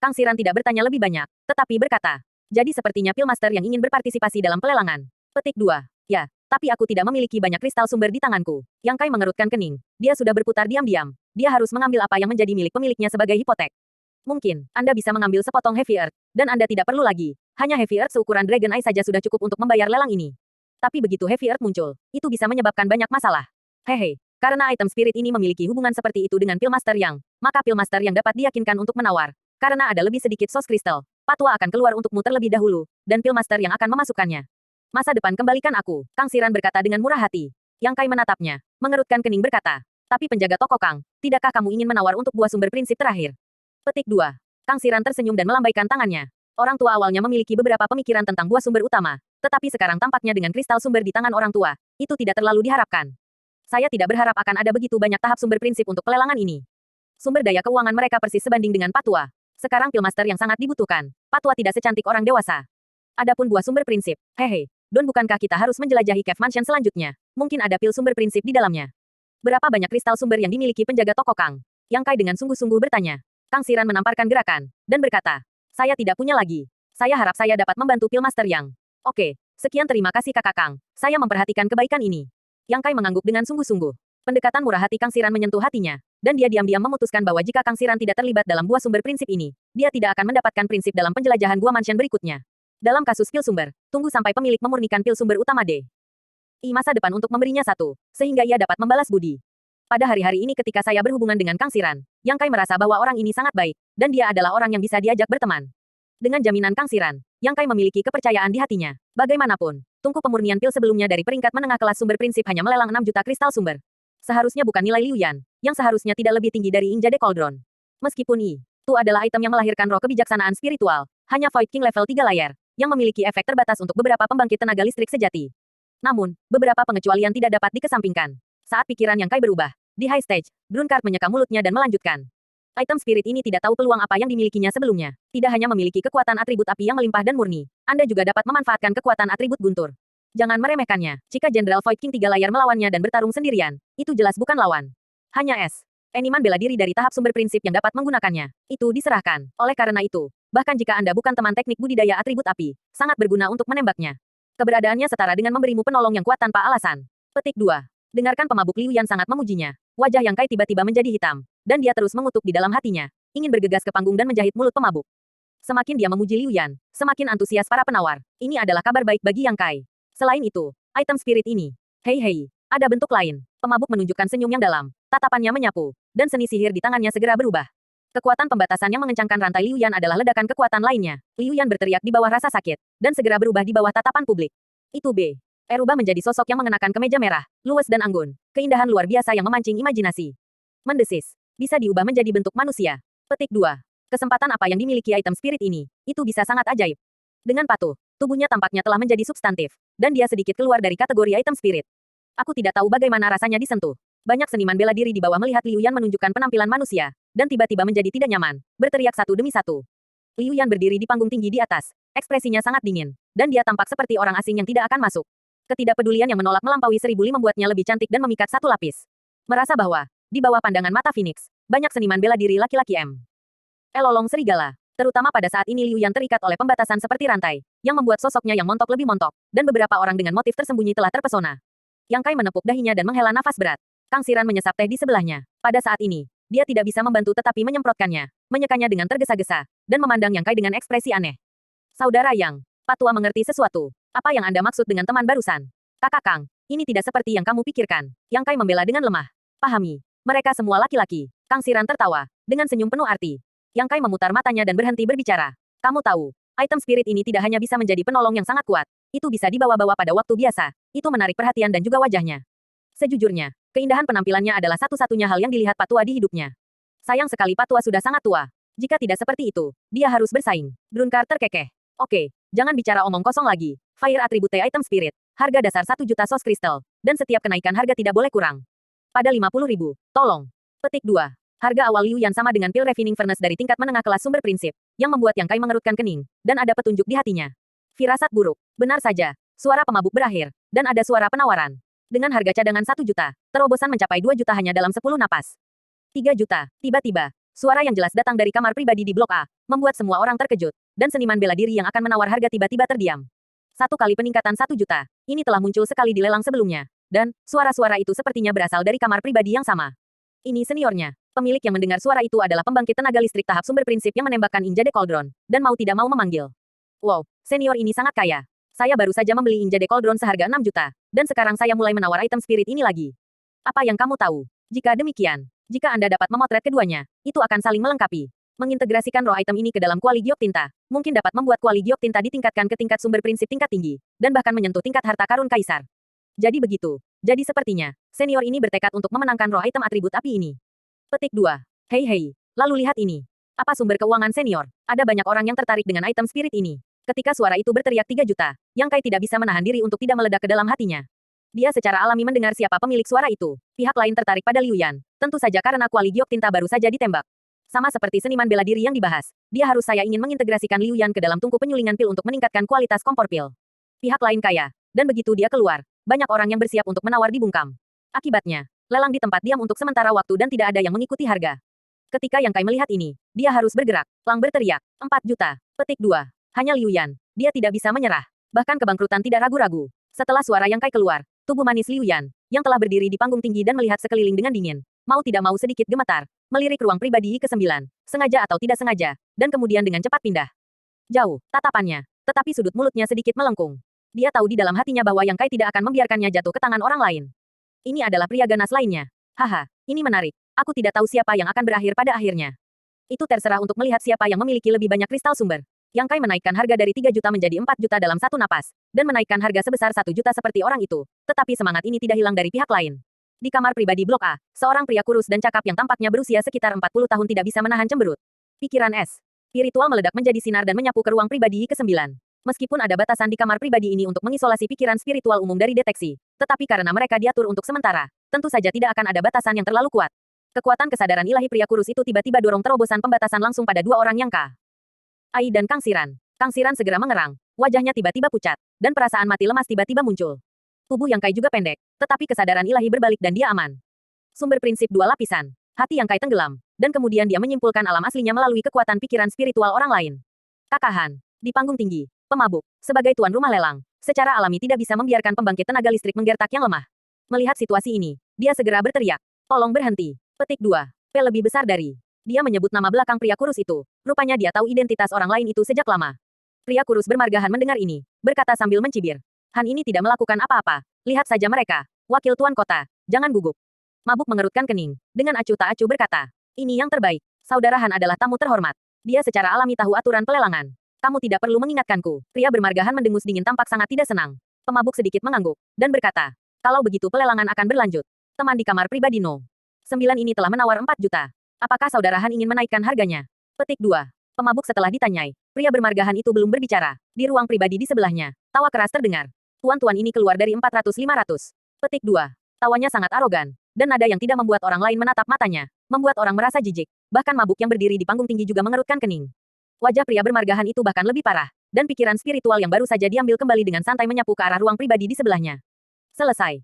Kang Siran tidak bertanya lebih banyak, tetapi berkata, jadi sepertinya Pillmaster yang ingin berpartisipasi dalam pelelangan. Petik 2. Ya, tapi aku tidak memiliki banyak kristal sumber di tanganku. Yang Kai mengerutkan kening. Dia sudah berputar diam-diam. Dia harus mengambil apa yang menjadi milik pemiliknya sebagai hipotek. Mungkin, Anda bisa mengambil sepotong Heavy Earth, dan Anda tidak perlu lagi. Hanya Heavy Earth seukuran Dragon Eye saja sudah cukup untuk membayar lelang ini. Tapi begitu Heavy Earth muncul, itu bisa menyebabkan banyak masalah. Hehe, karena item spirit ini memiliki hubungan seperti itu dengan Pillmaster yang, maka Pillmaster yang dapat diyakinkan untuk menawar. Karena ada lebih sedikit source crystal, Patwa akan keluar untukmu terlebih dahulu, dan Pillmaster yang akan memasukkannya. Masa depan kembalikan aku, Kang Siran berkata dengan murah hati. Yang Kai menatapnya, mengerutkan kening berkata, tapi penjaga toko Kang, tidakkah kamu ingin menawar untuk buah sumber prinsip terakhir? Petik 2. Kang Siran tersenyum dan melambaikan tangannya. Orang tua awalnya memiliki beberapa pemikiran tentang buah sumber utama, tetapi sekarang tampaknya dengan kristal sumber di tangan orang tua, itu tidak terlalu diharapkan. Saya tidak berharap akan ada begitu banyak tahap sumber prinsip untuk pelelangan ini. Sumber daya keuangan mereka persis sebanding dengan Patwa. Sekarang Pillmaster yang sangat dibutuhkan, Patwa tidak secantik orang dewasa. Adapun buah sumber prinsip, hehe, Don bukankah kita harus menjelajahi Cave Mansion selanjutnya? Mungkin ada pil sumber prinsip di dalamnya. Berapa banyak kristal sumber yang dimiliki penjaga toko Kang? Yang Kai dengan sungguh-sungguh bertanya. Kang Siran menamparkan gerakan, dan berkata, saya tidak punya lagi. Saya harap saya dapat membantu Pillmaster yang. Oke, sekian terima kasih kakak Kang, saya memperhatikan kebaikan ini. Yang Kai mengangguk dengan sungguh-sungguh. Pendekatan murah hati Kang Siran menyentuh hatinya, dan dia diam-diam memutuskan bahwa jika Kang Siran tidak terlibat dalam buah sumber prinsip ini, dia tidak akan mendapatkan prinsip dalam penjelajahan Gua Mansion berikutnya. Dalam kasus pil sumber, tunggu sampai pemilik memurnikan pil sumber utama D. I masa depan untuk memberinya satu, sehingga ia dapat membalas budi. Pada hari-hari ini ketika saya berhubungan dengan Kang Siran, Yang Kai merasa bahwa orang ini sangat baik, dan dia adalah orang yang bisa diajak berteman. Dengan jaminan Kang Siran, Yang Kai memiliki kepercayaan di hatinya. Bagaimanapun, tungku pemurnian pil sebelumnya dari peringkat menengah kelas sumber prinsip hanya melelang 6 juta kristal sumber. Seharusnya bukan nilai Liu Yan, yang seharusnya tidak lebih tinggi dari Injade Cauldron. Meskipun itu adalah item yang melahirkan roh kebijaksanaan spiritual, hanya Void King level 3 layar, yang memiliki efek terbatas untuk beberapa pembangkit tenaga listrik sejati. Namun, beberapa pengecualian tidak dapat dikesampingkan. Saat pikiran Yang Kai berubah, di high stage, Drunkard menyeka mulutnya dan melanjutkan. Item spirit ini tidak tahu peluang apa yang dimilikinya sebelumnya. Tidak hanya memiliki kekuatan atribut api yang melimpah dan murni, Anda juga dapat memanfaatkan kekuatan atribut guntur. Jangan meremehkannya. Jika Jenderal Void King 3 layar melawannya dan bertarung sendirian, itu jelas bukan lawan. Hanya Animan bela diri dari tahap sumber prinsip yang dapat menggunakannya. Itu diserahkan. Oleh karena itu, bahkan jika Anda bukan teman teknik budidaya atribut api, sangat berguna untuk menembaknya. Keberadaannya setara dengan memberimu penolong yang kuat tanpa alasan. Petik 2. Dengarkan pemabuk Liu Yan sangat memujinya. Wajah Yang Kai tiba-tiba menjadi hitam, dan dia terus mengutuk di dalam hatinya, ingin bergegas ke panggung dan menjahit mulut pemabuk. Semakin dia memuji Liu Yan, semakin antusias para penawar. Ini adalah kabar baik bagi Yang Kai. Selain itu, item spirit ini. Hei, ada bentuk lain. Pemabuk menunjukkan senyum yang dalam, tatapannya menyapu, dan seni sihir di tangannya segera berubah. Kekuatan pembatasan yang mengencangkan rantai Liu Yan adalah ledakan kekuatan lainnya. Liu Yan berteriak di bawah rasa sakit, dan segera berubah di bawah tatapan publik. Itu B. Berubah menjadi sosok yang mengenakan kemeja merah, luwes dan anggun. Keindahan luar biasa yang memancing imajinasi. Mendesis. Bisa diubah menjadi bentuk manusia. Petik 2. Kesempatan apa yang dimiliki item spirit ini, itu bisa sangat ajaib. Dengan patuh, tubuhnya tampaknya telah menjadi substantif, dan dia sedikit keluar dari kategori item spirit. Aku tidak tahu bagaimana rasanya disentuh. Banyak seniman bela diri di bawah melihat Liu Yan menunjukkan penampilan manusia, dan tiba-tiba menjadi tidak nyaman, berteriak satu demi satu. Liu Yan berdiri di panggung tinggi di atas, ekspresinya sangat dingin, dan dia tampak seperti orang asing yang tidak akan masuk. Ketidakpedulian yang menolak melampaui 1000 li membuatnya lebih cantik dan memikat satu lapis. Merasa bahwa, di bawah pandangan mata Phoenix, banyak seniman bela diri laki-laki elolong serigala. Terutama pada saat ini Liu Yan terikat oleh pembatasan seperti rantai, yang membuat sosoknya yang montok lebih montok, dan beberapa orang dengan motif tersembunyi telah terpesona. Yang Kai menepuk dahinya dan menghela nafas berat. Kang Siran menyesap teh di sebelahnya. Pada saat ini, dia tidak bisa membantu tetapi menyemprotkannya, menyekanya dengan tergesa-gesa, dan memandang Yang Kai dengan ekspresi aneh. Saudara Yang, Patwa mengerti sesuatu. Apa yang Anda maksud dengan teman barusan? Kakak Kang, ini tidak seperti yang kamu pikirkan. Yang Kai membela dengan lemah. Pahami, mereka semua laki-laki. Kang Siran tertawa, dengan senyum penuh arti. Yang Kai memutar matanya dan berhenti berbicara. Kamu tahu, item spirit ini tidak hanya bisa menjadi penolong yang sangat kuat. Itu bisa dibawa-bawa pada waktu biasa. Itu menarik perhatian dan juga wajahnya. Sejujurnya, keindahan penampilannya adalah satu-satunya hal yang dilihat Patwa di hidupnya. Sayang sekali Patwa sudah sangat tua. Jika tidak seperti itu, dia harus bersaing. Drunkard terkekeh. Oke, jangan bicara omong kosong lagi. Fire Attribute Item Spirit. Harga dasar 1 juta sos kristal. Dan setiap kenaikan harga tidak boleh kurang. Pada 50.000. Tolong. Petik 2. Harga awal Liu Yan sama dengan pil refining furnace dari tingkat menengah kelas sumber prinsip, yang membuat Yang Kai mengerutkan kening, dan ada petunjuk di hatinya. Firasat buruk. Benar saja. Suara pemabuk berakhir, dan ada suara penawaran. Dengan harga cadangan 1 juta, terobosan mencapai 2 juta hanya dalam 10 napas. 3 juta. Tiba-tiba, Suara yang jelas datang dari kamar pribadi di Blok A, membuat semua orang terkejut, dan seniman bela diri yang akan menawar harga tiba-tiba terdiam. 1 kali peningkatan 1 juta, ini telah muncul sekali di lelang sebelumnya. Dan, suara-suara itu sepertinya berasal dari kamar pribadi yang sama. Ini seniornya. Pemilik yang mendengar suara itu adalah pembangkit tenaga listrik tahap sumber prinsip yang menembakkan Inja de Cauldron, dan mau tidak mau memanggil. Wow, senior ini sangat kaya. Saya baru saja membeli Inja de Cauldron seharga 6 juta, dan sekarang saya mulai menawar item spirit ini lagi. Apa yang kamu tahu? Jika demikian, jika Anda dapat memotret keduanya, itu akan saling melengkapi. Mengintegrasikan roh item ini ke dalam kuali giok tinta, mungkin dapat membuat kuali giok tinta ditingkatkan ke tingkat sumber prinsip tingkat tinggi, dan bahkan menyentuh tingkat harta karun kaisar. Jadi begitu. Jadi sepertinya, senior ini bertekad untuk memenangkan roh item atribut api ini. Petik 2. Hei hei, lalu lihat ini. Apa sumber keuangan senior? Ada banyak orang yang tertarik dengan item spirit ini. Ketika suara itu berteriak 3 juta, Yang Kai tidak bisa menahan diri untuk tidak meledak ke dalam hatinya. Dia secara alami mendengar siapa pemilik suara itu. Pihak lain tertarik pada Liu Yan, tentu saja karena kuali giok tinta baru saja ditembak. Sama seperti seniman bela diri yang dibahas, saya ingin mengintegrasikan Liu Yan ke dalam tungku penyulingan pil untuk meningkatkan kualitas kompor pil. Pihak lain kaya, dan begitu dia keluar, banyak orang yang bersiap untuk menawar dibungkam. Akibatnya, lelang di tempat diam untuk sementara waktu dan tidak ada yang mengikuti harga. Ketika Yang Kai melihat ini, dia harus bergerak. Lang berteriak, 4 juta. Petik 2. Hanya Liu Yan, dia tidak bisa menyerah. Bahkan kebangkrutan tidak ragu-ragu. Setelah suara Yang Kai keluar, tubuh manis Liu Yan, yang telah berdiri di panggung tinggi dan melihat sekeliling dengan dingin, mau tidak mau sedikit gemetar, melirik ruang pribadi ke-9, sengaja atau tidak sengaja, dan kemudian dengan cepat pindah. Jauh, tatapannya, tetapi sudut mulutnya sedikit melengkung. Dia tahu di dalam hatinya bahwa Yang Kai tidak akan membiarkannya jatuh ke tangan orang lain. Ini adalah pria ganas lainnya. Haha, ini menarik. Aku tidak tahu siapa yang akan berakhir pada akhirnya. Itu terserah untuk melihat siapa yang memiliki lebih banyak kristal sumber. Yang Kai menaikkan harga dari 3 juta menjadi 4 juta dalam satu napas, dan menaikkan harga sebesar 1 juta seperti orang itu. Tetapi semangat ini tidak hilang dari pihak lain. Di kamar pribadi Blok A, seorang pria kurus dan cakap yang tampaknya berusia sekitar 40 tahun tidak bisa menahan cemberut. Pikiran es. Spiritual meledak menjadi sinar dan menyapu ke ruang pribadi ke-9. Meskipun ada batasan di kamar pribadi ini untuk mengisolasi pikiran spiritual umum dari deteksi, tetapi karena mereka diatur untuk sementara, tentu saja tidak akan ada batasan yang terlalu kuat. Kekuatan kesadaran ilahi pria kurus itu tiba-tiba dorong terobosan pembatasan langsung pada dua orang yang Ai dan Kang Siran. Kang Siran segera mengerang, wajahnya tiba-tiba pucat, dan perasaan mati lemas tiba-tiba muncul. Tubuh Yang Kai juga pendek, tetapi kesadaran ilahi berbalik dan dia aman. Sumber prinsip 2 lapisan. Hati Yang Kai tenggelam, dan kemudian dia menyimpulkan alam aslinya melalui kekuatan pikiran spiritual orang lain. Kakahan. Di panggung tinggi, pemabuk, sebagai tuan rumah lelang, secara alami tidak bisa membiarkan pembangkit tenaga listrik menggertak yang lemah. Melihat situasi ini, dia segera berteriak, "Tolong berhenti." Petik 2. P lebih besar dari. Dia menyebut nama belakang pria kurus itu. Rupanya dia tahu identitas orang lain itu sejak lama. Pria kurus bermargahan mendengar ini, berkata sambil mencibir. Han ini tidak melakukan apa-apa. Lihat saja mereka. Wakil tuan kota, jangan gugup. Mabuk mengerutkan kening. Dengan acuh tak acuh berkata, ini yang terbaik. Saudara Han adalah tamu terhormat. Dia secara alami tahu aturan pelelangan. Kamu tidak perlu mengingatkanku. Pria bermargahan mendengus dingin tampak sangat tidak senang. Pemabuk sedikit mengangguk, dan berkata, kalau begitu pelelangan akan berlanjut. Teman di kamar pribadi No. 9 ini telah menawar 4 juta. Apakah saudara Han ingin menaikkan harganya? Petik 2. Pemabuk setelah ditanyai, pria bermargahan itu belum berbicara. Di ruang pribadi di sebelahnya, tawa keras terdengar. Tuan-tuan ini keluar dari 400-500. Petik 2. Tawanya sangat arogan, dan nada yang tidak membuat orang lain menatap matanya, membuat orang merasa jijik. Bahkan mabuk yang berdiri di panggung tinggi juga mengerutkan kening. Wajah pria bermargahan itu bahkan lebih parah, dan pikiran spiritual yang baru saja diambil kembali dengan santai menyapu ke arah ruang pribadi di sebelahnya. Selesai.